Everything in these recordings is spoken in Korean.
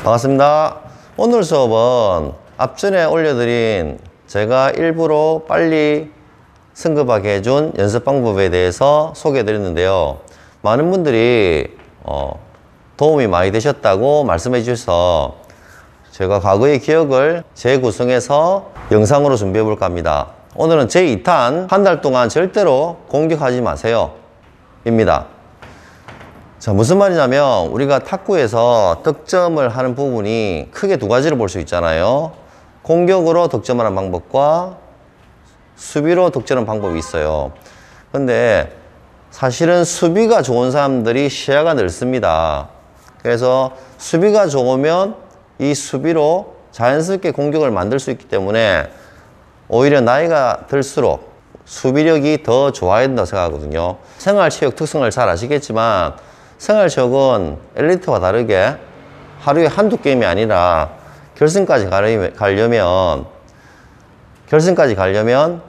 반갑습니다. 오늘 수업은 앞전에 올려드린 제가 일부러 빨리 승급하게 해준 연습 방법에 대해서 소개해 드렸는데요. 많은 분들이 도움이 많이 되셨다고 말씀해 주셔서 제가 과거의 기억을 재구성해서 영상으로 준비해 볼까 합니다. 오늘은 제2탄 한 달 동안 절대로 공격하지 마세요 입니다. 자, 무슨 말이냐면 우리가 탁구에서 득점을 하는 부분이 크게 두 가지로 볼 수 있잖아요. 공격으로 득점하는 방법과 수비로 득점하는 방법이 있어요. 근데 사실은 수비가 좋은 사람들이 시야가 넓습니다. 그래서 수비가 좋으면 이 수비로 자연스럽게 공격을 만들 수 있기 때문에 오히려 나이가 들수록 수비력이 더 좋아야 된다고 생각하거든요. 생활체육 특성을 잘 아시겠지만 생활체육은 엘리트와 다르게 하루에 한두 게임이 아니라 결승까지 가려면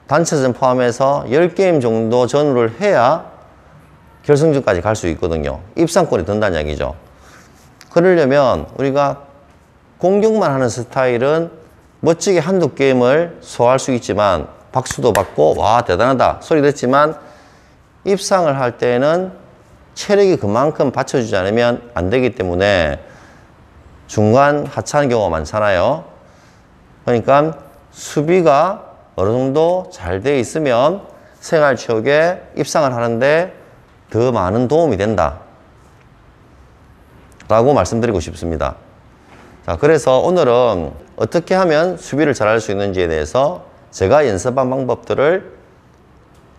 단체전 포함해서 10게임 정도 전후를 해야 결승전까지 갈 수 있거든요. 입상권이 든다는 얘기죠. 그러려면 우리가 공격만 하는 스타일은 멋지게 한두 게임을 소화할 수 있지만 박수도 받고 와 대단하다 소리 듣지만 입상을 할 때는 체력이 그만큼 받쳐주지 않으면 안 되기 때문에 중간 하차하는 경우가 많잖아요. 그러니까 수비가 어느 정도 잘 돼 있으면 생활체육에 입상을 하는데 더 많은 도움이 된다 라고 말씀드리고 싶습니다. 자, 그래서 오늘은 어떻게 하면 수비를 잘할 수 있는지에 대해서 제가 연습한 방법들을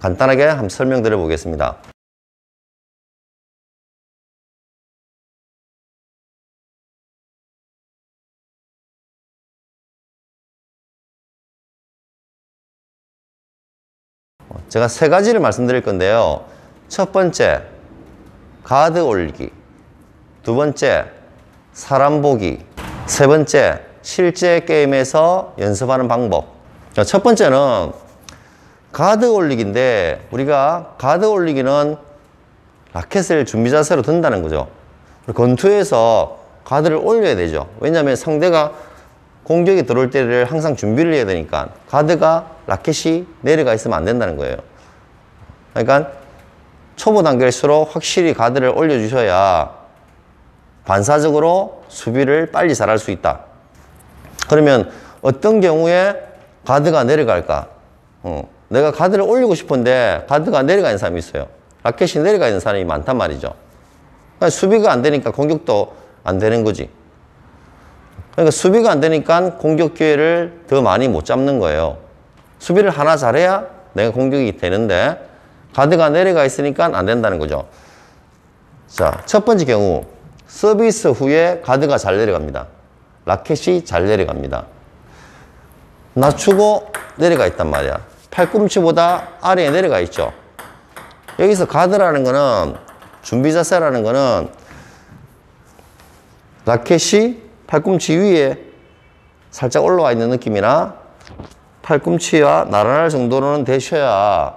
간단하게 한번 설명드려 보겠습니다. 제가 세 가지를 말씀드릴 건데요. 첫 번째, 가드 올리기. 두 번째, 사람 보기. 세 번째, 실제 게임에서 연습하는 방법. 첫 번째는 가드 올리기인데 우리가 가드 올리기는 라켓을 준비 자세로 든다는 거죠. 권투에서 가드를 올려야 되죠. 왜냐하면 상대가 공격이 들어올 때를 항상 준비를 해야 되니까 가드가 라켓이 내려가 있으면 안 된다는 거예요. 그러니까 초보 단계일수록 확실히 가드를 올려주셔야 반사적으로 수비를 빨리 잘할 수 있다. 그러면 어떤 경우에 가드가 내려갈까? 내가 가드를 올리고 싶은데 가드가 내려가 있는 사람이 있어요. 라켓이 내려가 있는 사람이 많단 말이죠. 그러니까 수비가 안 되니까 공격도 안 되는 거지. 그러니까 수비가 안 되니까 공격 기회를 더 많이 못 잡는 거예요. 수비를 하나 잘해야 내가 공격이 되는데 가드가 내려가 있으니까 안 된다는 거죠. 자, 첫 번째 경우 서비스 후에 가드가 잘 내려갑니다. 라켓이 잘 내려갑니다. 낮추고 내려가 있단 말이야. 팔꿈치보다 아래에 내려가 있죠. 여기서 가드라는 거는 준비 자세라는 거는 라켓이 팔꿈치 위에 살짝 올라와 있는 느낌이나 팔꿈치와 나란할 정도로는 되셔야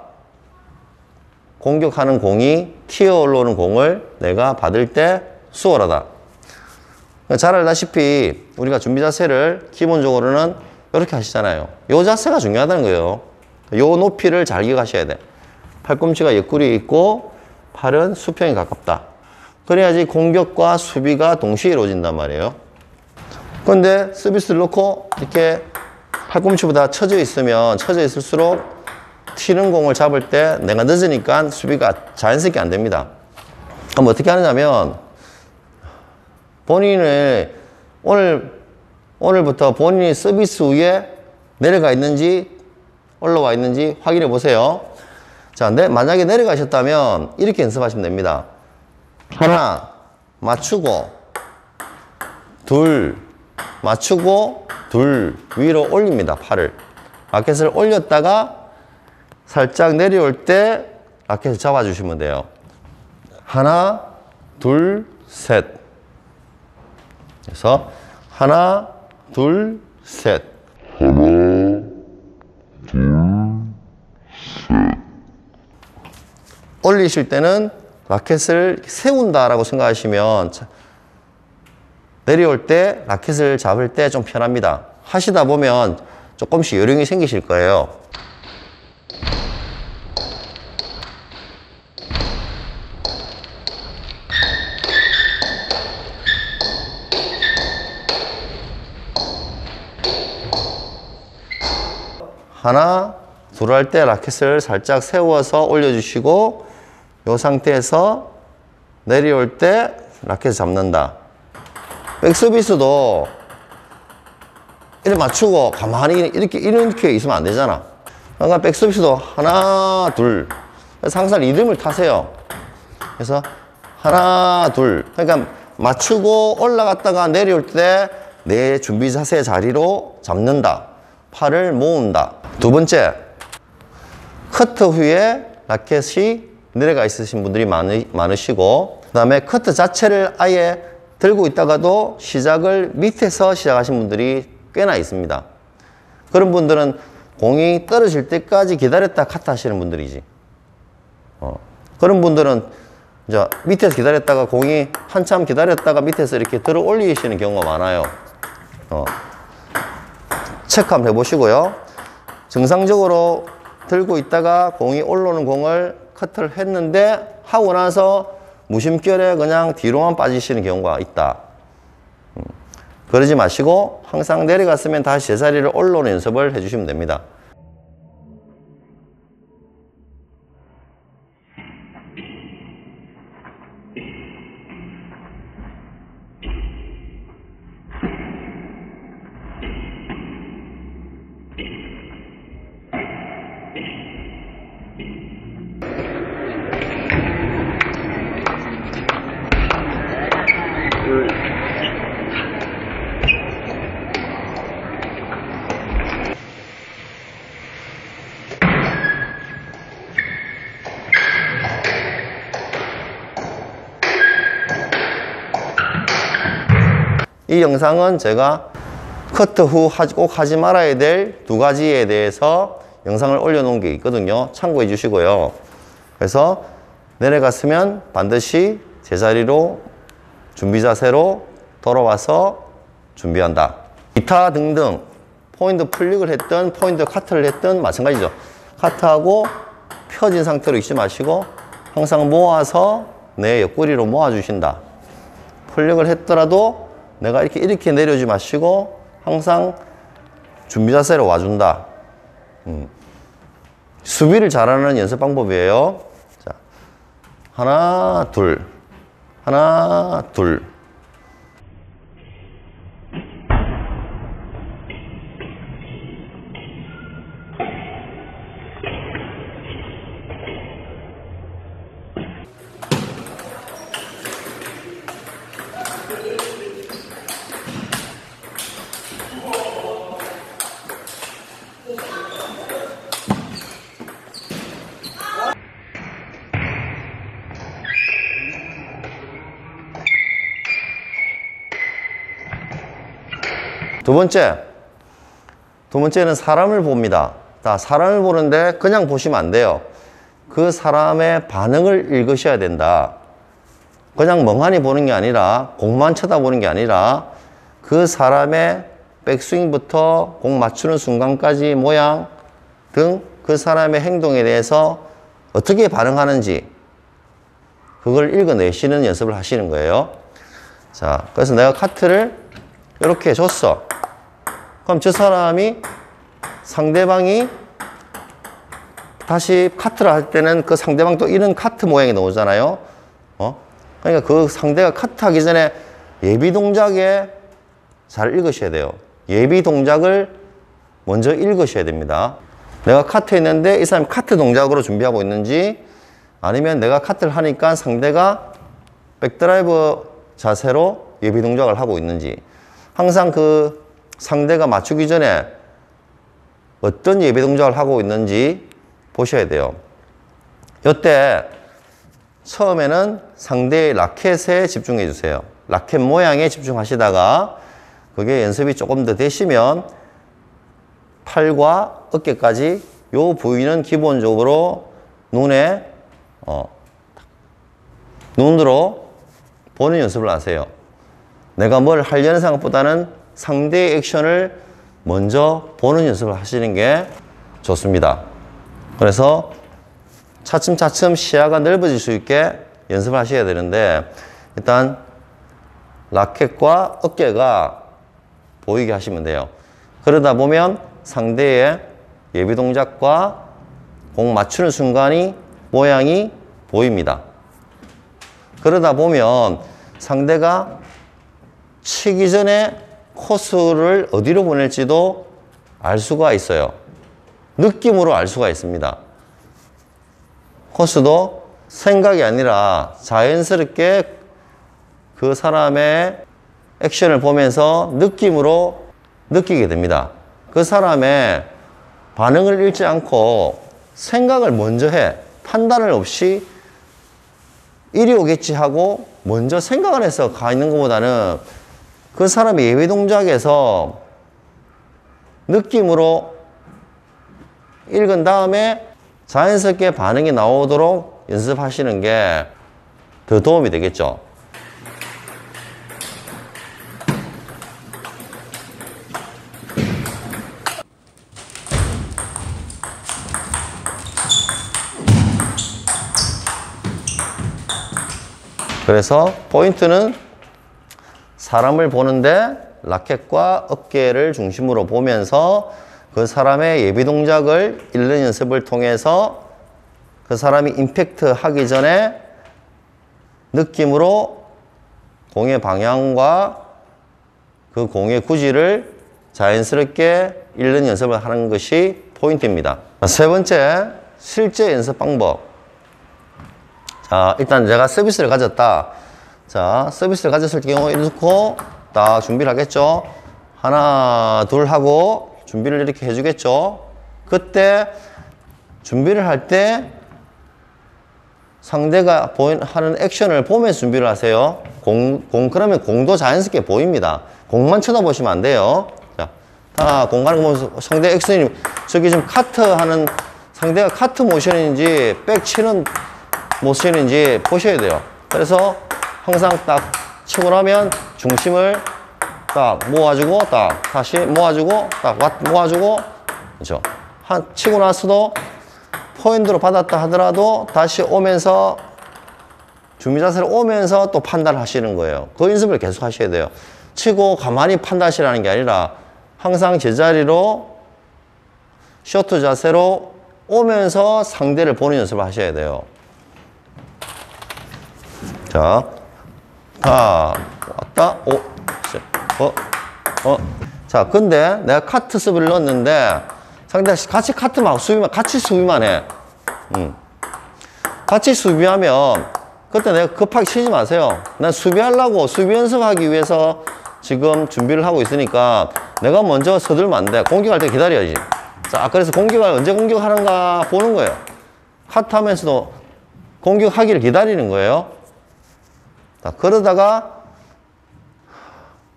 공격하는 공이 튀어 올라오는 공을 내가 받을 때 수월하다. 잘 알다시피 우리가 준비 자세를 기본적으로는 이렇게 하시잖아요. 이 자세가 중요하다는 거예요. 이 높이를 잘 기억하셔야 돼. 팔꿈치가 옆구리에 있고 팔은 수평에 가깝다. 그래야지 공격과 수비가 동시에 이루어진단 말이에요. 그런데 서비스를 놓고 이렇게 팔꿈치보다 쳐져 있을수록 튀는 공을 잡을 때 내가 늦으니까 수비가 자연스럽게 안 됩니다. 그럼 어떻게 하느냐면 본인을 오늘부터 본인이 서비스 위에 내려가 있는지 올라와 있는지 확인해 보세요. 자, 만약에 내려가셨다면 이렇게 연습하시면 됩니다. 하나 맞추고 둘 맞추고 둘 위로 올립니다. 팔을 라켓을 올렸다가 살짝 내려올 때 라켓을 잡아주시면 돼요. 하나 둘 셋. 그래서 하나 둘 셋. 하나 둘 셋. 올리실 때는 라켓을 세운다라고 생각하시면 내려올 때 라켓을 잡을 때 좀 편합니다. 하시다 보면 조금씩 요령이 생기실 거예요. 하나, 둘 할 때 라켓을 살짝 세워서 올려주시고 이 상태에서 내려올 때 라켓을 잡는다. 백서비스도 이렇게 맞추고 가만히 이렇게 있으면 안 되잖아. 그러니까 백서비스도 하나, 둘. 그래서 항상 리듬을 타세요. 그래서 하나, 둘. 그러니까 맞추고 올라갔다가 내려올 때 내 준비 자세 자리로 잡는다. 팔을 모은다. 두 번째, 커트 후에 라켓이 내려가 있으신 분들이 많으시고 그 다음에 커트 자체를 아예 들고 있다가도 시작을 밑에서 시작하신 분들이 꽤나 있습니다. 그런 분들은 공이 떨어질 때까지 기다렸다 카트 하시는 분들이지. 그런 분들은 이제 밑에서 기다렸다가 공이 한참 기다렸다가 밑에서 이렇게 들어 올리시는 경우가 많아요. 체크 한번 해보시고요. 정상적으로 들고 있다가 공이 올라오는 공을 커트를 했는데 하고 나서 무심결에 그냥 뒤로만 빠지시는 경우가 있다. 그러지 마시고 항상 내려갔으면 다시 제자리를 올라오는 연습을 해주시면 됩니다. 이 영상은 제가 커트 후 꼭 하지 말아야 될 두 가지에 대해서 영상을 올려놓은 게 있거든요. 참고해 주시고요. 그래서 내려갔으면 반드시 제자리로 준비 자세로 돌아와서 준비한다. 기타 등등 포인트 플릭을 했든 포인트 카트를 했든 마찬가지죠. 카트하고 펴진 상태로 있지 마시고 항상 모아서 내 옆구리로 모아주신다. 플릭을 했더라도 내가 이렇게 내려오지 마시고 항상 준비 자세로 와준다. 수비를 잘하는 연습 방법이에요. 자, 하나, 둘, 하나, 둘. 두 번째는 사람을 봅니다. 사람을 보는데 그냥 보시면 안 돼요. 그 사람의 반응을 읽으셔야 된다. 그냥 멍하니 보는 게 아니라 공만 쳐다보는 게 아니라 그 사람의 백스윙부터 공 맞추는 순간까지 모양 등 그 사람의 행동에 대해서 어떻게 반응하는지 그걸 읽어내시는 연습을 하시는 거예요. 자, 그래서 내가 카트를 이렇게 줬어. 그럼 저 사람이, 상대방이 다시 카트를 할 때는 그 상대방 또 이런 카트 모양이 나오잖아요. 그러니까 그 상대가 카트 하기 전에 예비 동작에 잘 읽으셔야 돼요. 예비 동작을 먼저 읽으셔야 됩니다. 내가 카트 했는데 이 사람이 카트 동작으로 준비하고 있는지, 아니면 내가 카트를 하니까 상대가 백드라이브 자세로 예비 동작을 하고 있는지, 항상 그 상대가 맞추기 전에 어떤 예비 동작을 하고 있는지 보셔야 돼요. 이때 처음에는 상대의 라켓에 집중해 주세요. 라켓 모양에 집중하시다가 그게 연습이 조금 더 되시면 팔과 어깨까지 요 부위는 기본적으로 눈으로 보는 연습을 하세요. 내가 뭘 하려는 생각보다는 상대의 액션을 먼저 보는 연습을 하시는 게 좋습니다. 그래서 차츰차츰 시야가 넓어질 수 있게 연습을 하셔야 되는데, 일단 라켓과 어깨가 보이게 하시면 돼요. 그러다 보면 상대의 예비 동작과 공 맞추는 순간이 모양이 보입니다. 그러다 보면 상대가 치기 전에 코스를 어디로 보낼지도 알 수가 있어요. 느낌으로 알 수가 있습니다. 코스도 생각이 아니라 자연스럽게 그 사람의 액션을 보면서 느낌으로 느끼게 됩니다. 그 사람의 반응을 읽지 않고 생각을 먼저 해. 판단을 없이 이리 오겠지 하고 먼저 생각을 해서 가 있는 것보다는 그 사람의 예비 동작에서 느낌으로 읽은 다음에 자연스럽게 반응이 나오도록 연습하시는 게 더 도움이 되겠죠. 그래서 포인트는 사람을 보는데 라켓과 어깨를 중심으로 보면서 그 사람의 예비 동작을 읽는 연습을 통해서 그 사람이 임팩트 하기 전에 느낌으로 공의 방향과 그 공의 구질을 자연스럽게 읽는 연습을 하는 것이 포인트입니다. 세 번째, 실제 연습 방법. 자, 일단 내가 서비스를 가졌다. 자, 서비스를 가졌을 경우 이렇게 딱 준비를 하겠죠. 하나, 둘 하고 준비를 이렇게 해주겠죠. 그때 준비를 할 때 상대가 하는 액션을 보면서 준비를 하세요. 그러면 공도 자연스럽게 보입니다. 공만 쳐다보시면 안 돼요. 자, 공 가는 거 보면서 상대 액션이 저기 지금 카트 하는 상대가 카트 모션인지 백 치는 모션인지 보셔야 돼요. 그래서 항상 딱 치고 나면 중심을 딱 모아주고 딱 다시 모아주고 딱 모아주고, 그렇죠. 치고 나서도 포핸드로 받았다 하더라도 다시 오면서 준비 자세로 오면서 또 판단을 하시는 거예요. 그 연습을 계속 하셔야 돼요. 치고 가만히 판단하시라는 게 아니라 항상 제자리로 쇼트 자세로 오면서 상대를 보는 연습을 하셔야 돼요. 자, 왔다, 자, 근데 내가 카트 수비를 넣었는데 상대가 같이 카트만 같이 수비만 해. 같이 수비하면 그때 내가 급하게 치지 마세요. 난 수비하려고 수비 연습하기 위해서 지금 준비를 하고 있으니까 내가 먼저 서들면 안 돼. 공격할 때 기다려야지. 자, 그래서 공격을 언제 공격하는가 보는 거예요. 카트 하면서도 공격하기를 기다리는 거예요. 자, 그러다가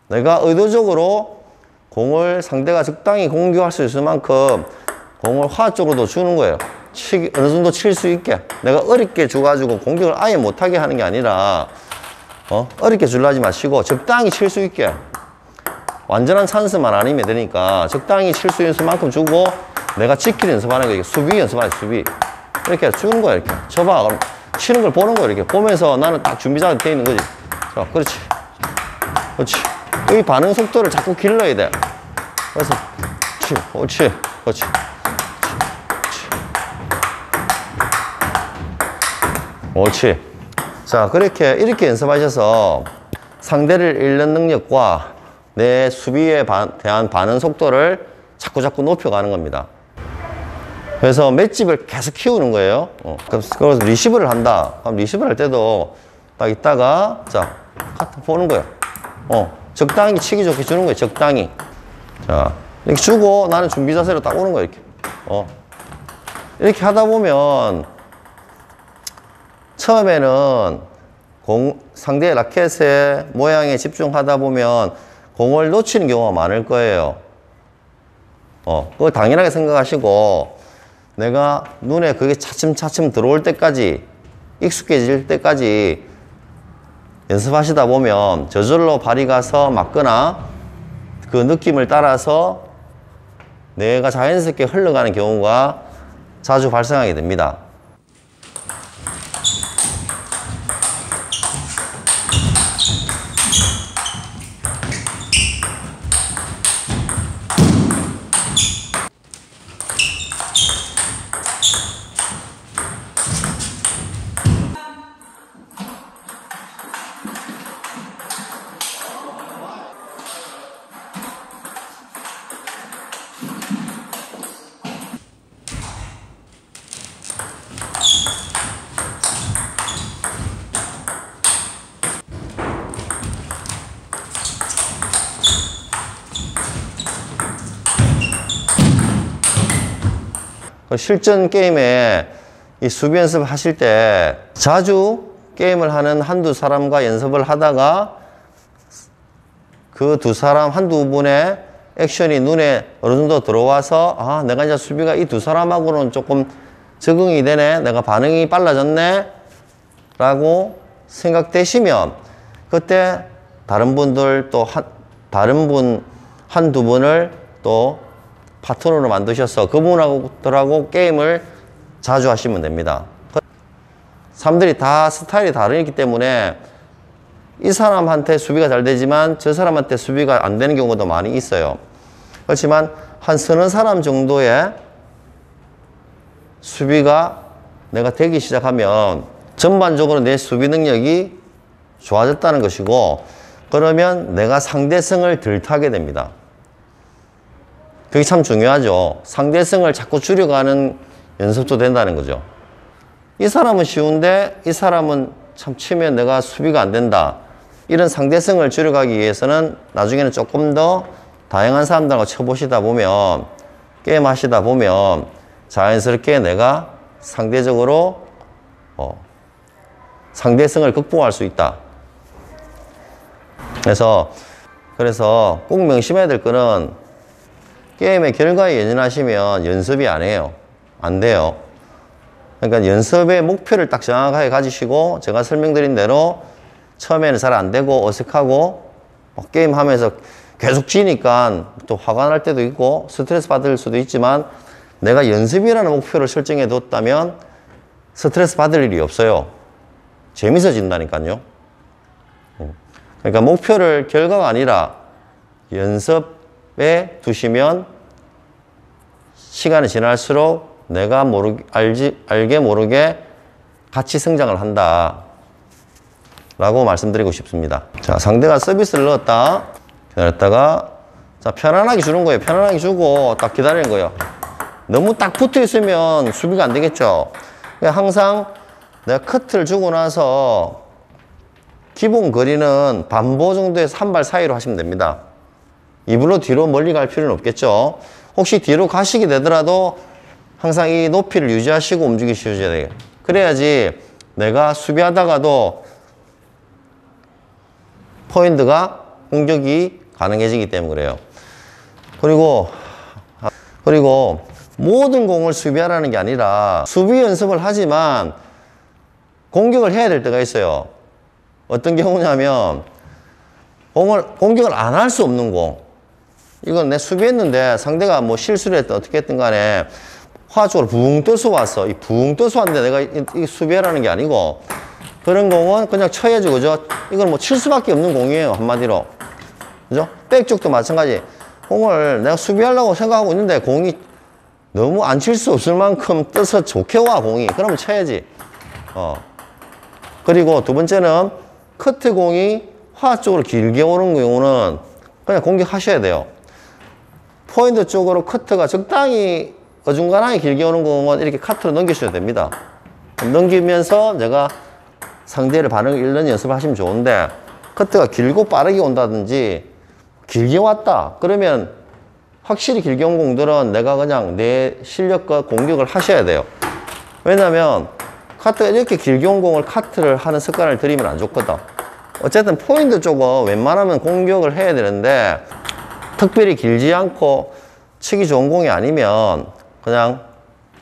내가 의도적으로 공을 상대가 적당히 공격할 수 있을 만큼 공을 화 쪽으로도 주는 거예요. 어느 정도 칠 수 있게. 내가 어렵게 줘가지고 공격을 아예 못하게 하는 게 아니라 어렵게 주려 하지 마시고 적당히 칠 수 있게. 완전한 찬스만 아니면 되니까 적당히 칠 수 있는 만큼 주고 내가 지키는 연습하는 거예요. 수비 연습하는 수비. 이렇게 주는 거예요. 이렇게. 쳐봐. 그럼 치는 걸 보는 거예요. 이렇게 보면서 나는 딱 준비자가 돼 있는 거지. 자, 그렇지. 그렇지. 이 반응 속도를 자꾸 길러야 돼. 그래서, 그렇지. 그렇지. 그렇지. 자, 이렇게 연습하셔서 상대를 읽는 능력과 내 수비에 대한 반응 속도를 자꾸 높여가는 겁니다. 그래서 맷집을 계속 키우는 거예요. 그래서 리시브를 한다. 그럼 리시브를 할 때도 딱 있다가, 자, 카트 보는 거예요. 적당히 치기 좋게 주는 거예요. 적당히. 자, 이렇게 주고 나는 준비 자세로 딱 오는 거예요. 이렇게. 이렇게 하다 보면 처음에는 상대의 라켓의 모양에 집중하다 보면 공을 놓치는 경우가 많을 거예요. 그거 당연하게 생각하시고 내가 눈에 그게 차츰차츰 들어올 때까지, 익숙해질 때까지 연습하시다 보면 저절로 발이 가서 맞거나 그 느낌을 따라서 내가 자연스럽게 흘러가는 경우가 자주 발생하게 됩니다. 실전 게임에 이 수비 연습을 하실 때 자주 게임을 하는 한두 사람과 연습을 하다가 그 두 사람, 한두 분의 액션이 눈에 어느 정도 들어와서 아, 내가 이제 수비가 이 두 사람하고는 조금 적응이 되네, 내가 반응이 빨라졌네 라고 생각되시면 그때 다른 분들 또 한두 분을 또 파트너로 만드셔서 그분하고 게임을 자주 하시면 됩니다. 사람들이 다 스타일이 다르기 때문에 이 사람한테 수비가 잘 되지만 저 사람한테 수비가 안 되는 경우도 많이 있어요. 그렇지만 한 서너 사람 정도의 수비가 내가 되기 시작하면 전반적으로 내 수비 능력이 좋아졌다는 것이고, 그러면 내가 상대성을 덜 타게 됩니다. 그게 참 중요하죠. 상대성을 자꾸 줄여가는 연습도 된다는 거죠. 이 사람은 쉬운데 이 사람은 참 치면 내가 수비가 안 된다. 이런 상대성을 줄여가기 위해서는 나중에는 조금 더 다양한 사람들하고 쳐보시다 보면, 게임 하시다 보면 자연스럽게 내가 상대적으로 상대성을 극복할 수 있다. 그래서 꼭 명심해야 될 거는 게임의 결과에 연연하시면 연습이 안 해요. 안 돼요. 그러니까 연습의 목표를 딱 정확하게 가지시고, 제가 설명드린 대로 처음에는 잘 안 되고 어색하고 게임하면서 계속 지니까 또 화가 날 때도 있고 스트레스 받을 수도 있지만, 내가 연습이라는 목표를 설정해 뒀다면 스트레스 받을 일이 없어요. 재밌어진다니까요. 그러니까 목표를 결과가 아니라 연습에 두시면 시간이 지날수록 내가 알게 모르게 같이 성장을 한다 라고 말씀드리고 싶습니다. 자, 상대가 서비스를 넣었다. 기다렸다가, 자, 편안하게 주는 거예요. 편안하게 주고 딱 기다리는 거예요. 너무 딱 붙어 있으면 수비가 안 되겠죠. 그러니까 항상 내가 커트를 주고 나서 기본 거리는 반보 정도에서 한 발 사이로 하시면 됩니다. 이불로 뒤로 멀리 갈 필요는 없겠죠. 혹시 뒤로 가시게 되더라도 항상 이 높이를 유지하시고 움직이셔야 돼요. 그래야지 내가 수비하다가도 포인트가 공격이 가능해지기 때문에 그래요. 그리고 모든 공을 수비하라는 게 아니라 수비 연습을 하지만 공격을 해야 될 때가 있어요. 어떤 경우냐면 공격을 안 할 수 없는 공. 이건 내 수비했는데 상대가 뭐 실수를 했든 어떻게 했든 간에 화학적으로 붕 떠서 왔어. 이 붕 떠서 왔는데 내가 이 수비하라는 게 아니고 그런 공은 그냥 쳐야지, 그죠? 이건 뭐 칠 수밖에 없는 공이에요, 한마디로. 그죠? 백쪽도 마찬가지. 공을 내가 수비하려고 생각하고 있는데 공이 너무 안 칠 수 없을 만큼 떠서 좋게 와, 공이. 그러면 쳐야지. 그리고 두 번째는 커트 공이 화학적으로 길게 오는 경우는 그냥 공격하셔야 돼요. 포인트 쪽으로 커트가 적당히 어중간하게 길게 오는 공은 이렇게 카트로 넘기셔야 됩니다. 넘기면서 내가 상대를 반응을 읽는 연습을 하시면 좋은데, 커트가 길고 빠르게 온다든지 길게 왔다 그러면 확실히 길게 온 공들은 내가 그냥 내 실력과 공격을 하셔야 돼요. 왜냐면 카트가 이렇게 길게 온 공을 카트를 하는 습관을 들이면 안 좋거든. 어쨌든 포인트 쪽은 웬만하면 공격을 해야 되는데 특별히 길지 않고 치기 좋은 공이 아니면 그냥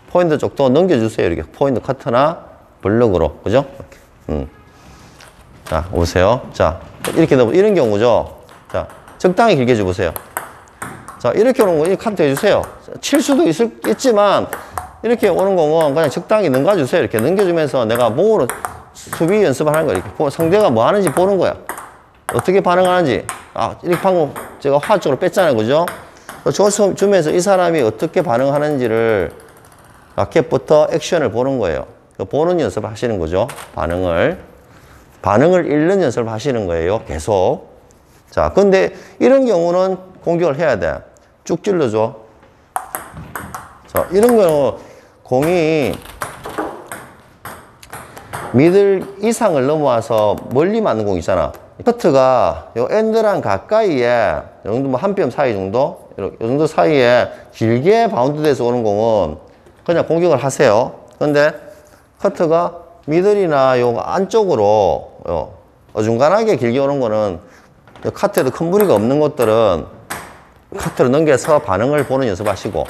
포인트 쪽도 넘겨주세요. 이렇게 포인트 커트나 블럭으로, 그죠? 이렇게. 자, 오세요. 자, 이렇게 넣어, 이런 경우죠. 자, 적당히 길게 줘보세요. 자, 이렇게 오는 거, 이 카트 해주세요. 칠 수도 있지만, 이렇게 오는 공은 그냥 적당히 넘겨주세요. 이렇게 넘겨주면서 내가 몸으로 수비 연습을 하는 거야. 이렇게 상대가 뭐 하는지 보는 거야. 어떻게 반응하는지. 아, 이렇게 방금 제가 화학적으로 뺐잖아요. 그죠? 주면서 이 사람이 어떻게 반응하는지를 라켓부터 액션을 보는 거예요. 보는 연습을 하시는 거죠. 반응을 읽는 연습을 하시는 거예요. 계속. 자, 근데 이런 경우는 공격을 해야 돼. 쭉 찔러줘. 자, 이런 경우 공이 미들 이상을 넘어와서 멀리 맞는 공 있잖아. 커트가 요 엔드랑 가까이에 요 정도 뭐 한 뼘 사이 정도, 요 정도 사이에 길게 바운드 돼서 오는 공은 그냥 공격을 하세요. 근데 커트가 미들이나 요 안쪽으로 어중간하게 길게 오는 거는 카트에도 큰 무리가 없는 것들은 카트로 넘겨서 반응을 보는 연습하시고,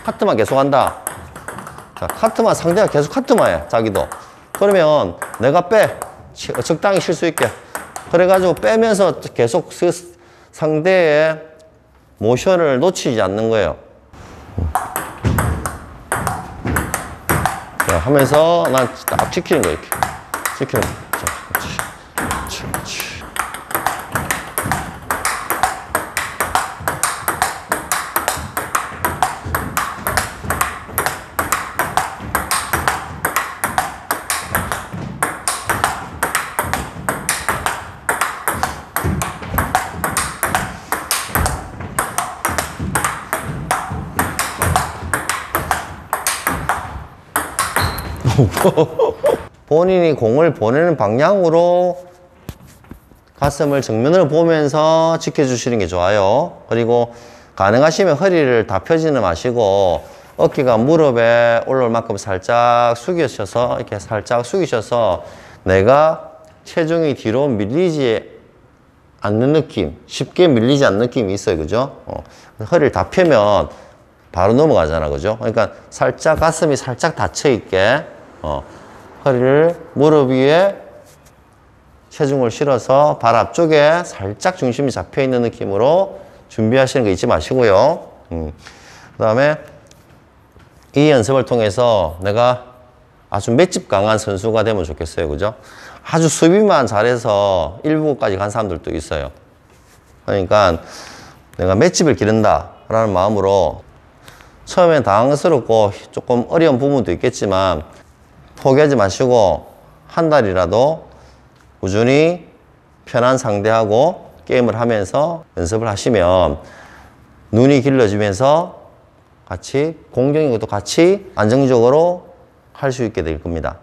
카트만 계속 한다. 자, 카트만, 상대가 계속 카트만 해, 자기도. 그러면 내가 빼. 적당히 칠 수 있게. 그래가지고 빼면서 계속 상대의 모션을 놓치지 않는 거예요. 자, 하면서 난 딱 지키는 거야, 이렇게. 지키는 거야. 자, 그렇지. 본인이 공을 보내는 방향으로 가슴을 정면으로 보면서 지켜주시는 게 좋아요. 그리고 가능하시면 허리를 다 펴지는 마시고 어깨가 무릎에 올라올 만큼 살짝 숙이셔서, 이렇게 살짝 숙이셔서 내가 체중이 뒤로 밀리지 않는 느낌, 쉽게 밀리지 않는 느낌이 있어요. 그죠? 허리를 다 펴면 바로 넘어가잖아. 그죠? 그러니까 살짝 가슴이 살짝 닫혀 있게 허리를 무릎 위에 체중을 실어서 발 앞쪽에 살짝 중심이 잡혀 있는 느낌으로 준비하시는 거 잊지 마시고요. 그 다음에 이 연습을 통해서 내가 아주 맷집 강한 선수가 되면 좋겠어요. 그죠? 아주 수비만 잘해서 1부까지 간 사람들도 있어요. 그러니까 내가 맷집을 기른다 라는 마음으로 처음엔 당황스럽고 조금 어려운 부분도 있겠지만 포기하지 마시고 한 달이라도 꾸준히 편한 상대하고 게임을 하면서 연습을 하시면 눈이 길러지면서 같이 공격인 것도 같이 안정적으로 할 수 있게 될 겁니다.